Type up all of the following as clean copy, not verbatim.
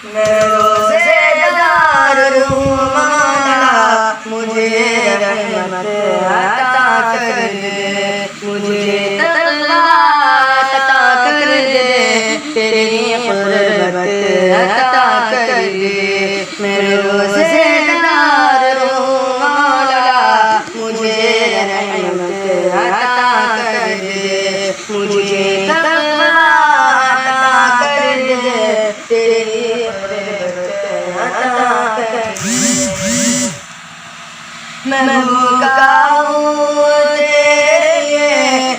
میں روزے دار ہوں مولا مجھے رحمت عطا کر دے، مجھے تقویٰ عطا کر دے، تیری قربت عطا کر دے۔ میں روزے دار ہوں مولا مجھے رحمت عطا کر دے، مجھے تقویٰ عطا کر دے، تیری قربت عطا کر دے۔ میں بھوکا ہوں تیرے لیے،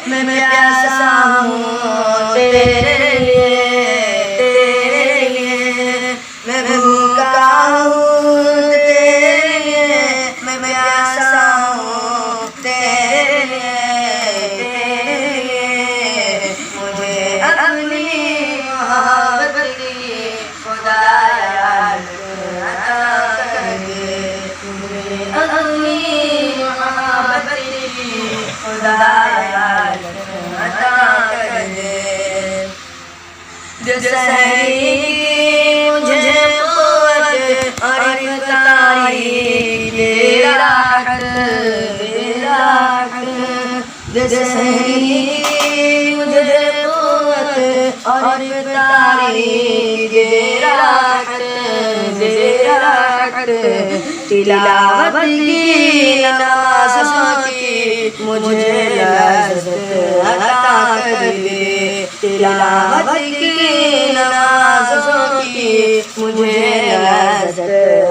میں پیاسا ہوں تیرے لیے، تیرے لیے۔ میں بھوکا ہوں تیرے لیے، میں پیاسا ہوں تیرے لیے، تیرے لیے۔ مجھے اپنی محبت کی خدایا عطا کر دے، مجھے اپنی محبت کی خدایا عطا کر دے۔ جو سحری کی مجھے قوت اور افطاری کی راحت، جو سحری کی مجھے قوت اور افطاری کی راحت، تلاوت کی نمازوں کی مجھے لذت عطا کر دے، تلاوت کی نمازوں کی مجھے لذت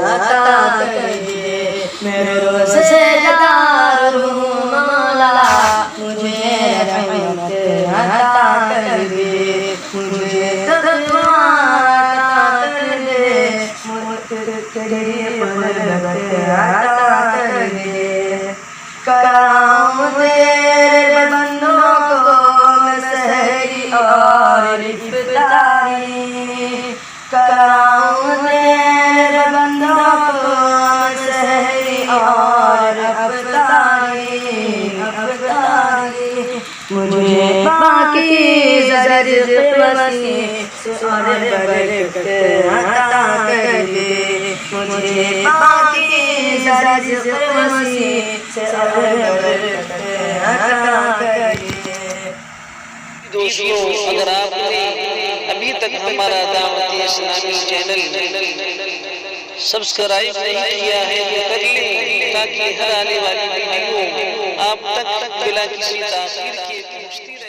عطا کر دے۔ میں روزے دار ہوں مولا مجھے رحمت عطا کر دے، مجھے تقویٰ عطا کر دے، تیری قربت عطا کر دے۔ کراؤں تیرے بندوں کو میں سحری اور افطاری، کراؤں تیرے بندوں کو میں سحری اور افطاری، مجھے پاکیزہ رزق وسیع اور برکت عطا کر دے، مجھے پاکیزہ رزق وسیع اور برکت عطا کر دے۔ دوستو، اگر آپ نے ابھی تک ہمارا دعوت اسلامی چینل سبسکرائب نہیں کیا ہے تو کر لیں، تاکہ ہر آنے والی ویڈیو آپ تک بلا کسی تاخیر کے پہنچتی رہے۔